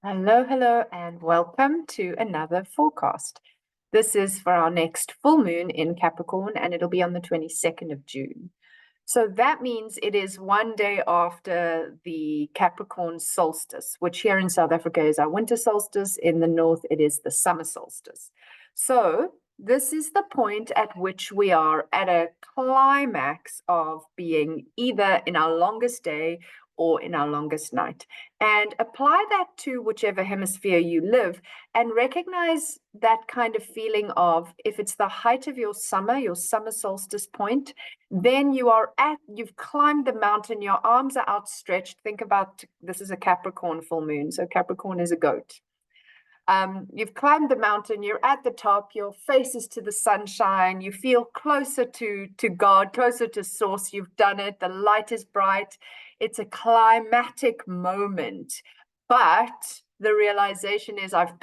Hello, hello, and welcome to another forecast. This is for our next full moon in Capricorn, and it'll be on the 22nd of June. So that means it is one day after the Capricorn solstice, which here in South Africa is our winter solstice. In the north, it is the summer solstice. So this is the point at which we are at a climax of being either in our longest day or in our longest night. And apply that to whichever hemisphere you live and recognize that kind of feeling of if it's the height of your summer solstice point, then you've climbed the mountain, your arms are outstretched. Think about this is a Capricorn full moon. So Capricorn is a goat. You've climbed the mountain, you're at the top, your face is to the sunshine, you feel closer to God, closer to source. You've done it, the light is bright. It's a climatic moment. But the realization is I've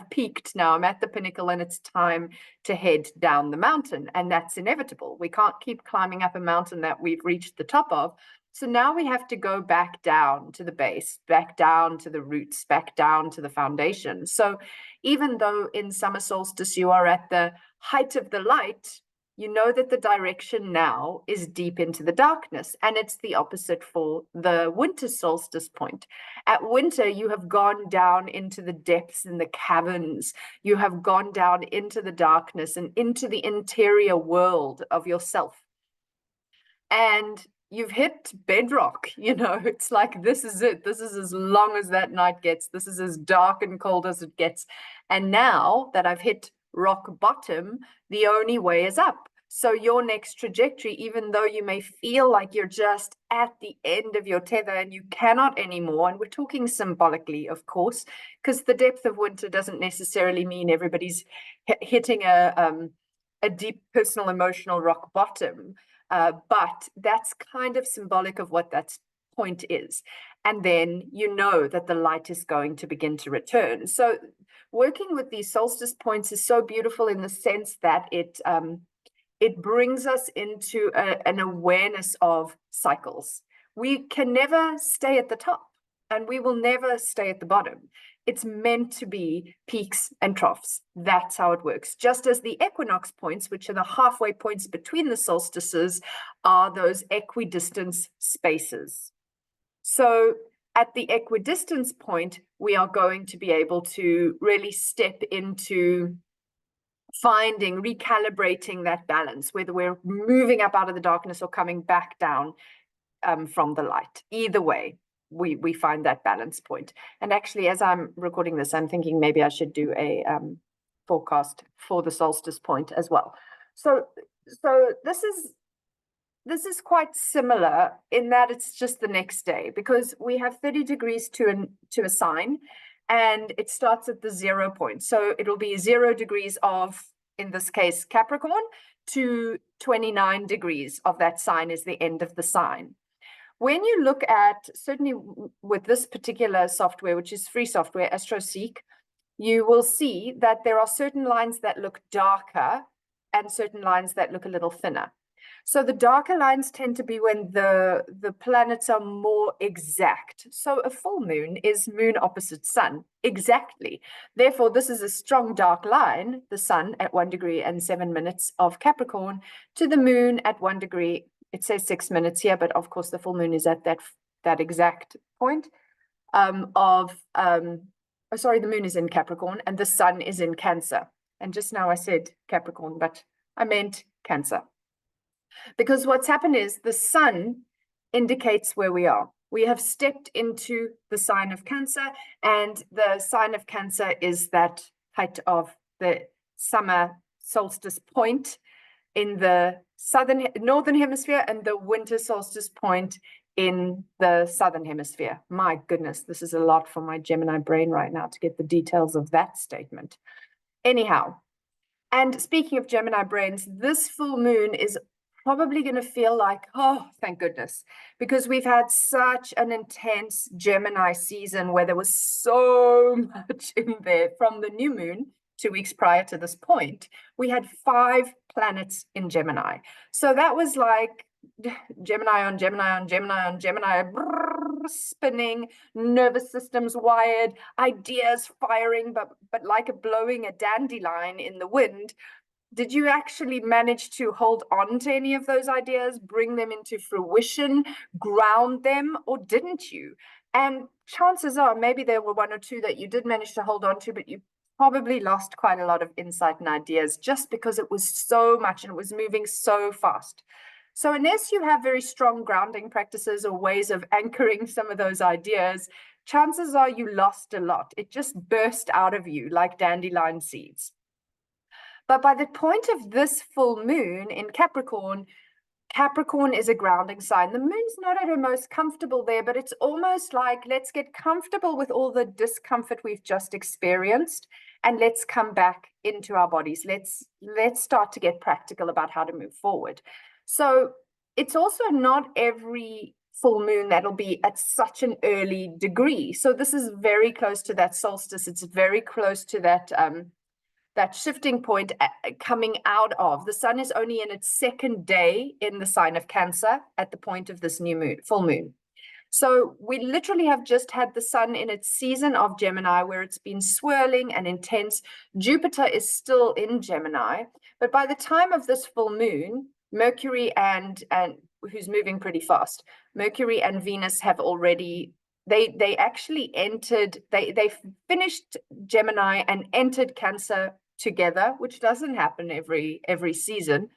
peaked now, I'm at the pinnacle, and it's time to head down the mountain. And that's inevitable. We can't keep climbing up a mountain that we've reached the top of. So now we have to go back down to the base, back down to the roots, back down to the foundation. So even though in summer solstice you are at the height of the light, you know that the direction now is deep into the darkness, and it's the opposite for the winter solstice point. At winter, you have gone down into the depths and the caverns. You have gone down into the darkness and into the interior world of yourself. And you've hit bedrock, it's like, this is it. This is as long as that night gets. This is as dark and cold as it gets. And now that I've hit rock bottom, the only way is up. So your next trajectory, even though you may feel like you're just at the end of your tether and you cannot anymore, and we're talking symbolically, of course, because the depth of winter doesn't necessarily mean everybody's hitting a deep personal emotional rock bottom. But that's kind of symbolic of what that point is. And then you know that the light is going to begin to return. So working with these solstice points is so beautiful in the sense that it brings us into an awareness of cycles. We can never stay at the top, and we will never stay at the bottom. It's meant to be peaks and troughs. That's how it works. Just as the equinox points, which are the halfway points between the solstices, are those equidistance spaces. So at the equidistance point, we are going to be able to really step into finding, recalibrating that balance, whether we're moving up out of the darkness or coming back down from the light. Either way, we find that balance point. And actually, as I'm recording this, I'm thinking maybe I should do a forecast for the solstice point as well. So this is quite similar in that it's just the next day, because we have 30 degrees to a sign, and it starts at the 0 point. So it'll be 0 degrees of, in this case, Capricorn, to 29 degrees of that sign is the end of the sign. When you look at, certainly with this particular software, which is free software, AstroSeek, you will see that there are certain lines that look darker and certain lines that look a little thinner. So the darker lines tend to be when the planets are more exact. So a full moon is moon opposite sun, exactly. Therefore, this is a strong dark line, the sun at 1 degree and 7 minutes of Capricorn, to the moon at 1 degree. It says 6 minutes here, but of course the full moon is at that exact point the moon is in Capricorn and the sun is in Cancer. And just now I said Capricorn, but I meant Cancer. Because what's happened is the sun indicates where we are. We have stepped into the sign of Cancer, and the sign of Cancer is that height of the summer solstice point in the northern hemisphere and the winter solstice point in the southern hemisphere. My goodness, this is a lot for my Gemini brain right now to get the details of that statement. Anyhow, and speaking of Gemini brains, this full moon is probably going to feel like, oh, thank goodness, because we've had such an intense Gemini season where there was so much in there from the new moon 2 weeks prior to this point. We had 5 planets in Gemini. So that was like Gemini on Gemini on Gemini on Gemini, spinning, nervous systems wired, ideas firing, but like blowing a dandelion in the wind. Did you actually manage to hold on to any of those ideas, bring them into fruition, ground them, or didn't you? And chances are maybe there were one or two that you did manage to hold on to, but you probably lost quite a lot of insight and ideas just because it was so much and it was moving so fast. So unless you have very strong grounding practices or ways of anchoring some of those ideas, chances are you lost a lot. It just burst out of you like dandelion seeds. But by the point of this full moon in Capricorn, Capricorn is a grounding sign. The moon's not at her most comfortable there, but it's almost like, let's get comfortable with all the discomfort we've just experienced, and let's come back into our bodies. Let's start to get practical about how to move forward. So it's also not every full moon that'll be at such an early degree. So this is very close to that solstice. It's very close to that shifting point coming out of. The sun is only in its second day in the sign of Cancer at the point of this new moon, full moon. So we literally have just had the sun in its season of Gemini where it's been swirling and intense. Jupiter is still in Gemini, but by the time of this full moon, Mercury and who's moving pretty fast, Mercury and Venus have already they actually entered, they finished Gemini and entered Cancer together, which doesn't happen every season.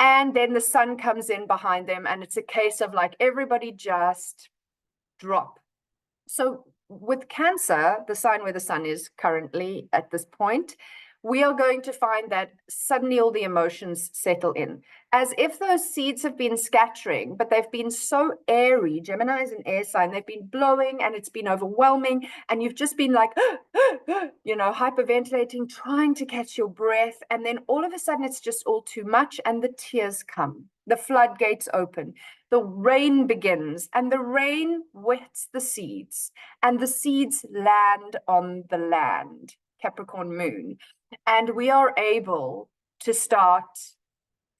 And then the sun comes in behind them, and it's a case of like everybody just drop. So with Cancer, the sign where the sun is currently at this point, we are going to find that suddenly all the emotions settle in, as if those seeds have been scattering, but they've been so airy. Gemini is an air sign. They've been blowing and it's been overwhelming, and you've just been like, hyperventilating, trying to catch your breath. And then all of a sudden it's just all too much, and the tears come. The floodgates open. The rain begins, and the rain wets the seeds, and the seeds land on the land, Capricorn moon. And we are able to start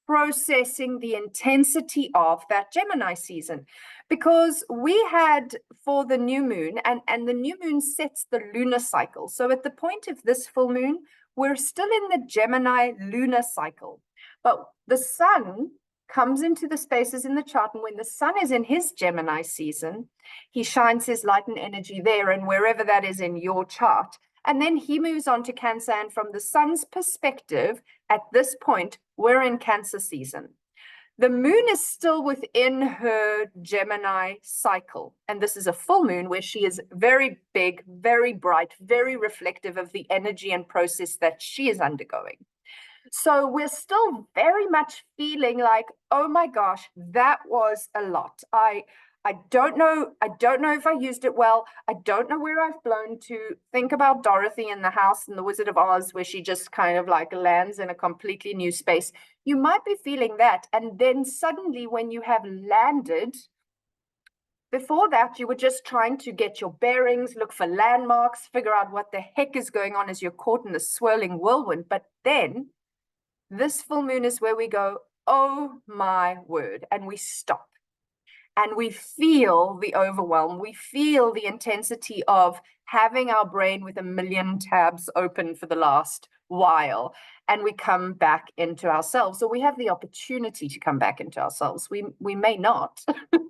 processing the intensity of that Gemini season, because we had for the new moon, and the new moon sets the lunar cycle. So at the point of this full moon, we're still in the Gemini lunar cycle, but the sun comes into the spaces in the chart, and when the sun is in his Gemini season, he shines his light and energy there, and wherever that is in your chart. And then he moves on to Cancer, and from the sun's perspective, at this point, we're in Cancer season. The moon is still within her Gemini cycle, and this is a full moon where she is very big, very bright, very reflective of the energy and process that she is undergoing. So we're still very much feeling like, oh my gosh, that was a lot. I don't know if I used it well. I don't know where I've blown to. Think about Dorothy in the house in The Wizard of Oz, where she just kind of like lands in a completely new space. You might be feeling that. And then suddenly when you have landed, before that, you were just trying to get your bearings, look for landmarks, figure out what the heck is going on as you're caught in the swirling whirlwind. But then this full moon is where we go, oh my word, and we stop. And we feel the overwhelm. We feel the intensity of having our brain with a million tabs open for the last while. And we come back into ourselves. So we have the opportunity to come back into ourselves. We may not.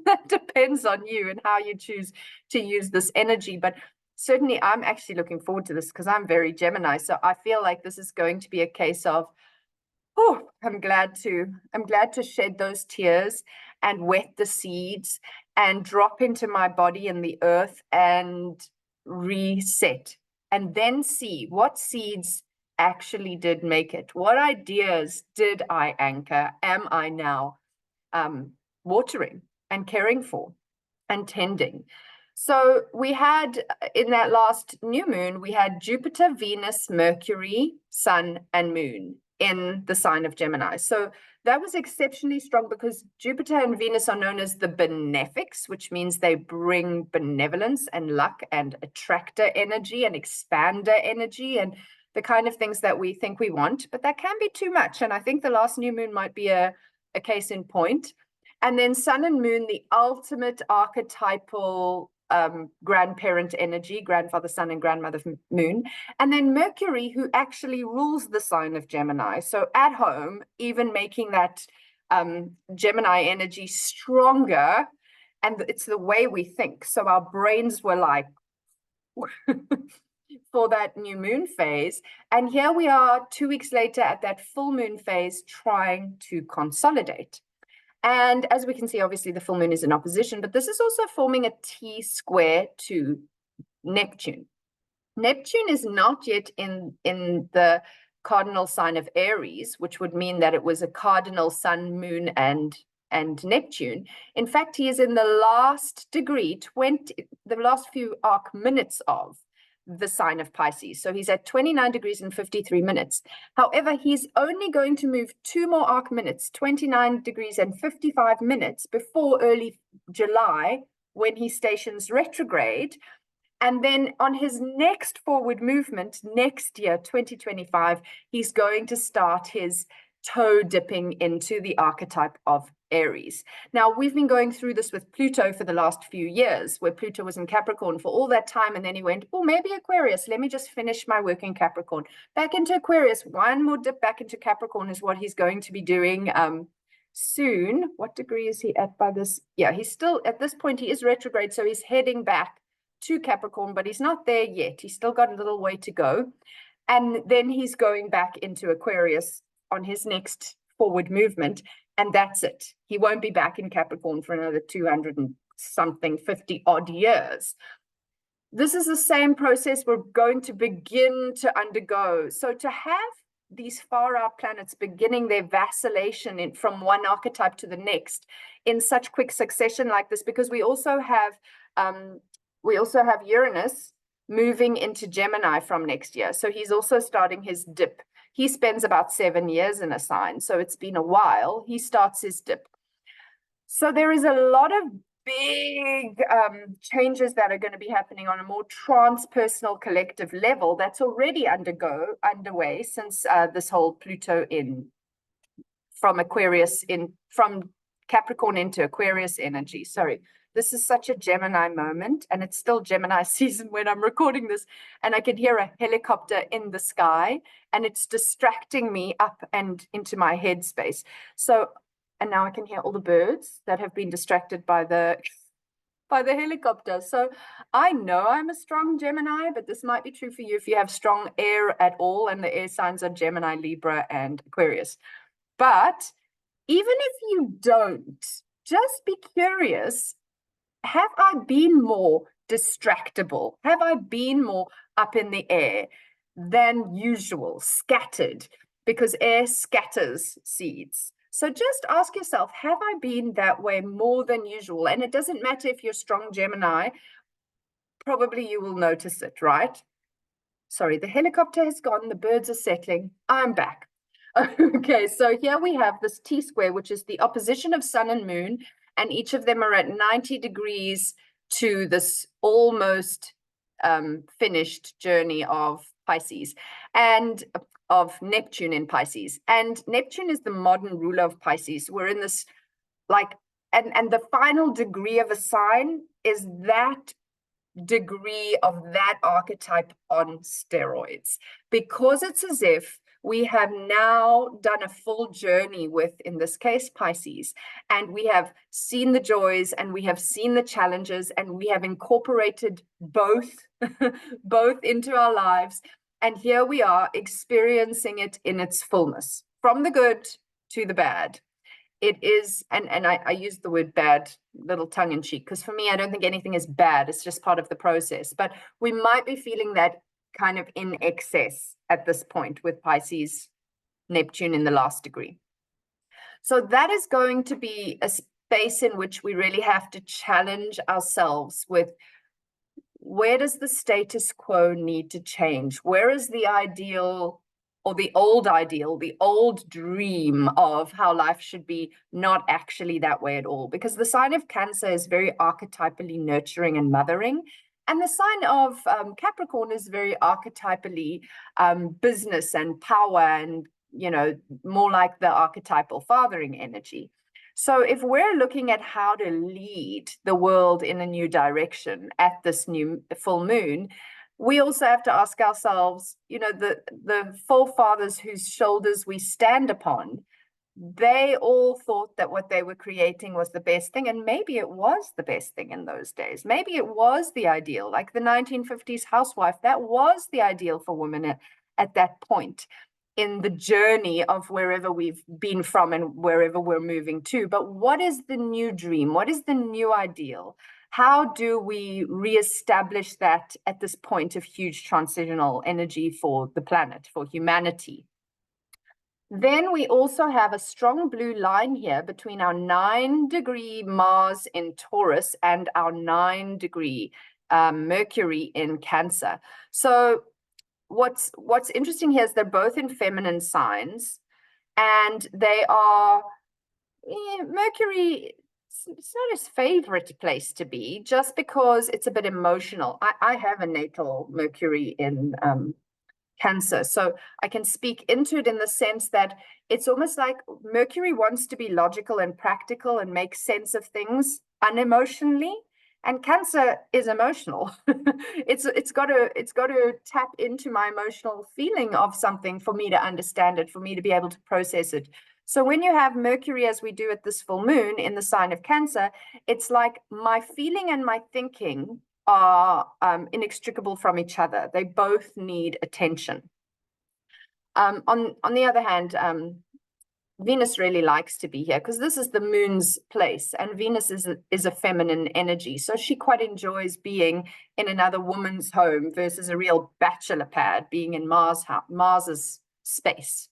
That depends on you and how you choose to use this energy. But certainly I'm actually looking forward to this because I'm very Gemini. So I feel like this is going to be a case of, oh, I'm glad to shed those tears and wet the seeds and drop into my body in the earth and reset, and then see what seeds actually did make it. What ideas did I anchor? Am I now watering and caring for and tending? So we had, in that last new moon, we had Jupiter, Venus, Mercury, Sun, and Moon in the sign of Gemini. So that was exceptionally strong because Jupiter and Venus are known as the benefics, which means they bring benevolence and luck and attractor energy and expander energy and the kind of things that we think we want, but that can be too much. And I think the last new moon might be a case in point. And then Sun and Moon, the ultimate archetypal grandparent energy, grandfather Sun and grandmother Moon. And then Mercury, who actually rules the sign of Gemini. So at home, even making that Gemini energy stronger. And it's the way we think. So our brains were like, for that new moon phase. And here we are 2 weeks later at that full moon phase, trying to consolidate. And as we can see, obviously the full moon is in opposition, but this is also forming a T square to Neptune. Neptune is not yet in the cardinal sign of Aries, which would mean that it was a cardinal Sun, Moon, and Neptune. In fact, he is in the last degree, the last few arc minutes of the sign of Pisces. So he's at 29 degrees and 53 minutes. However, he's only going to move 2 more arc minutes, 29 degrees and 55 minutes before early July, when he stations retrograde. And then on his next forward movement, next year, 2025, he's going to start his toe dipping into the archetype of Aries. Now, we've been going through this with Pluto for the last few years, where Pluto was in Capricorn for all that time, and then he went, oh, maybe Aquarius, let me just finish my work in Capricorn. Back into Aquarius, one more dip back into Capricorn is what he's going to be doing soon. What degree is he at by this? Yeah, he's still, at this point, he is retrograde, so he's heading back to Capricorn, but he's not there yet. He's still got a little way to go. And then he's going back into Aquarius on his next forward movement, and that's it. He won't be back in Capricorn for another 200 and something, 50 odd years. This is the same process we're going to begin to undergo. So to have these far out planets beginning their vacillation from one archetype to the next in such quick succession like this, because we also have Uranus moving into Gemini from next year. So he's also starting his dip. He spends about 7 years in a sign, so it's been a while. He starts his dip. So there is a lot of big changes that are going to be happening on a more transpersonal collective level that's already underway since this whole Pluto from Capricorn into Aquarius energy. Sorry. This is such a Gemini moment, and it's still Gemini season when I'm recording this, and I can hear a helicopter in the sky, and it's distracting me up and into my headspace. So, and now I can hear all the birds that have been distracted by the helicopter. So I know I'm a strong Gemini, but this might be true for you if you have strong air at all, and the air signs are Gemini, Libra, and Aquarius. But even if you don't, just be curious. Have I been more distractible? Have I been more up in the air than usual, scattered? Because air scatters seeds. So just ask yourself, have I been that way more than usual? And it doesn't matter if you're strong Gemini, probably you will notice it, right? Sorry, the helicopter has gone, the birds are settling, I'm back. Okay, so here we have this T square, which is the opposition of Sun and Moon, and each of them are at 90 degrees to this almost finished journey of Pisces and of Neptune in Pisces. And Neptune is the modern ruler of Pisces. We're in this and the final degree of a sign is that degree of that archetype on steroids, because it's as if we have now done a full journey with, in this case, Pisces, and we have seen the joys and we have seen the challenges, and we have incorporated both into our lives. And here we are experiencing it in its fullness, from the good to the bad. It is, and I use the word bad, little tongue in cheek, because for me, I don't think anything is bad. It's just part of the process. But we might be feeling that kind of in excess at this point with Pisces, Neptune in the last degree. So that is going to be a space in which we really have to challenge ourselves with, where does the status quo need to change? Where is the ideal, or the old dream of how life should be, not actually that way at all? Because the sign of Cancer is very archetypally nurturing and mothering. And the sign of Capricorn is very archetypally business and power, and, more like the archetypal fathering energy. So if we're looking at how to lead the world in a new direction at this new full moon, we also have to ask ourselves, the forefathers whose shoulders we stand upon, they all thought that what they were creating was the best thing. And maybe it was the best thing in those days. Maybe it was the ideal, like the 1950s housewife, that was the ideal for women at that point in the journey of wherever we've been from and wherever we're moving to. But what is the new dream? What is the new ideal? How do we reestablish that at this point of huge transitional energy for the planet, for humanity? Then we also have a strong blue line here between our 9-degree Mars in Taurus and our 9-degree Mercury in Cancer. So what's interesting here is they're both in feminine signs, and they are, Mercury, it's not his favorite place to be, just because it's a bit emotional. I have a natal Mercury in Cancer, so I can speak into it in the sense that it's almost like Mercury wants to be logical and practical and make sense of things unemotionally, and Cancer is emotional. It's got to tap into my emotional feeling of something for me to understand it, for me to be able to process it. So when you have Mercury, as we do at this full moon, in the sign of Cancer, it's like my feeling and my thinking are inextricable from each other. They both need attention. On the other hand, Venus really likes to be here because this is the moon's place, and Venus is a feminine energy. So she quite enjoys being in another woman's home versus a real bachelor pad being in Mars's space.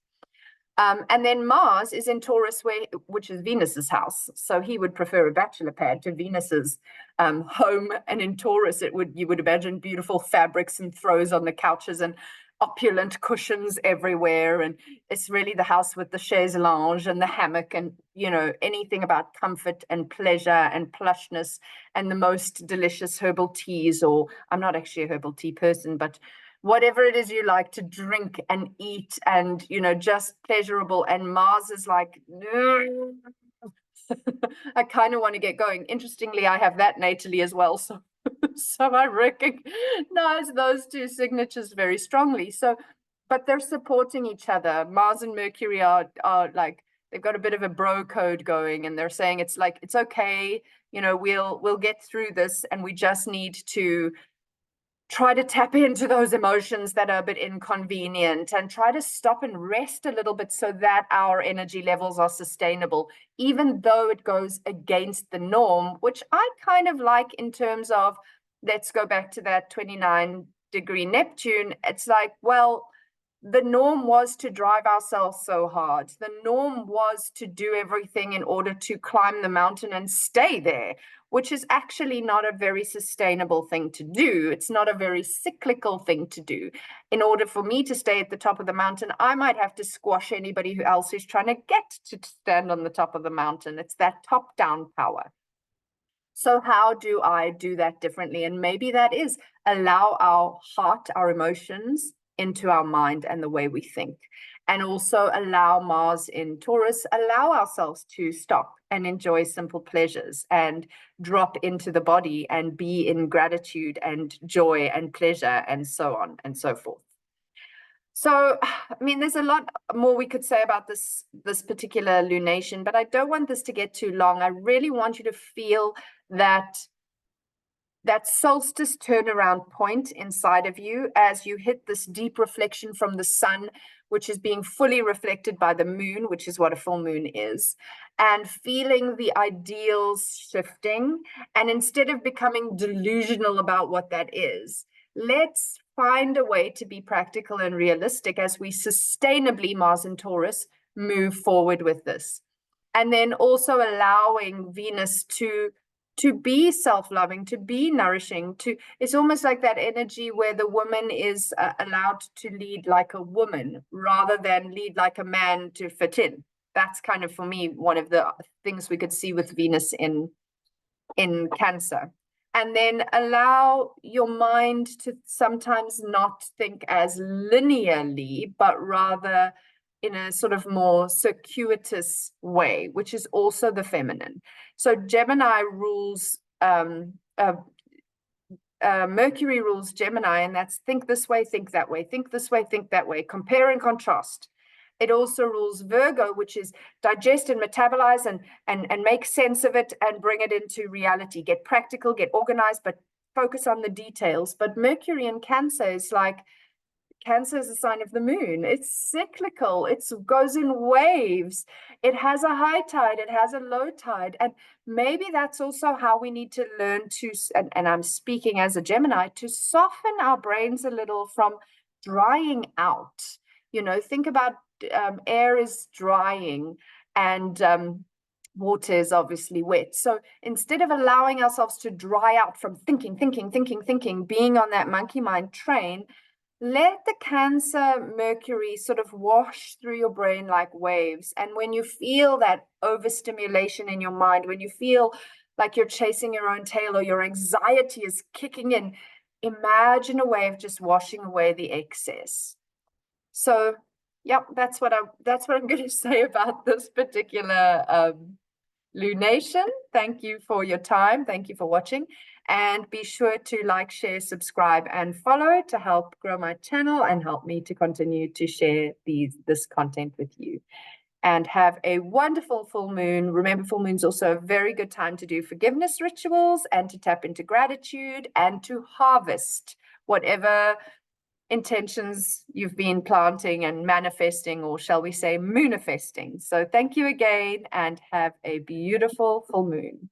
And then Mars is in Taurus, which is Venus's house. So he would prefer a bachelor pad to Venus's home. And in Taurus, you would imagine beautiful fabrics and throws on the couches and opulent cushions everywhere. And it's really the house with the chaise lounge and the hammock and, anything about comfort and pleasure and plushness and the most delicious herbal teas. Or I'm not actually a herbal tea person, but whatever it is you like to drink and eat and, just pleasurable. And Mars is like, I kind of want to get going. Interestingly, I have that natally as well. So I recognize those two signatures very strongly. So, but they're supporting each other. Mars and Mercury are like, they've got a bit of a bro code going, and they're saying it's like, it's okay, we'll get through this, and we just need to try to tap into those emotions that are a bit inconvenient and try to stop and rest a little bit so that our energy levels are sustainable, even though it goes against the norm, which I kind of like in terms of, let's go back to that 29-degree Neptune. It's like, well, the norm was to drive ourselves so hard. The norm was to do everything in order to climb the mountain and stay there, which is actually not a very sustainable thing to do. It's not a very cyclical thing to do. In order for me to stay at the top of the mountain, I might have to squash anybody else who's trying to get to stand on the top of the mountain. It's that top-down power. So how do I do that differently? And maybe that is allow our heart, our emotions, into our mind and the way we think, and also allow Mars in Taurus, allow ourselves to stop and enjoy simple pleasures and drop into the body and be in gratitude and joy and pleasure and so on and so forth. So, I mean, there's a lot more we could say about this particular lunation, but I don't want this to get too long. I really want you to feel that solstice turnaround point inside of you as you hit this deep reflection from the sun, which is being fully reflected by the moon, which is what a full moon is, and feeling the ideals shifting. And instead of becoming delusional about what that is, let's find a way to be practical and realistic as we sustainably, Mars and Taurus, move forward with this. And then also allowing Venus to be self-loving, to be nourishing, it's almost like that energy where the woman is allowed to lead like a woman rather than lead like a man to fit in. That's kind of, for me, one of the things we could see with Venus in Cancer. And then allow your mind to sometimes not think as linearly, but rather in a sort of more circuitous way, which is also the feminine. So Gemini rules, Mercury rules Gemini, and that's think this way, think that way, think this way, think that way, compare and contrast. It also rules Virgo, which is digest and metabolize and make sense of it and bring it into reality. Get practical, get organized, but focus on the details. But Mercury in Cancer is like, Cancer is a sign of the moon. It's cyclical. It goes in waves. It has a high tide. It has a low tide. And maybe that's also how we need to learn to, and I'm speaking as a Gemini, to soften our brains a little from drying out. You know, think about air is drying and water is obviously wet. So instead of allowing ourselves to dry out from thinking, being on that monkey mind train, let the Cancer Mercury sort of wash through your brain like waves. And when you feel that overstimulation in your mind, when you feel like you're chasing your own tail or your anxiety is kicking in, imagine a wave just washing away the excess. So, yep, that's what I'm going to say about this particular lunation. Thank you for your time. Thank you for watching. And be sure to like, share, subscribe, and follow to help grow my channel and help me to continue to share this content with you. And have a wonderful full moon. Remember, full moon's also a very good time to do forgiveness rituals and to tap into gratitude and to harvest whatever intentions you've been planting and manifesting, or shall we say moonifesting. So thank you again and have a beautiful full moon.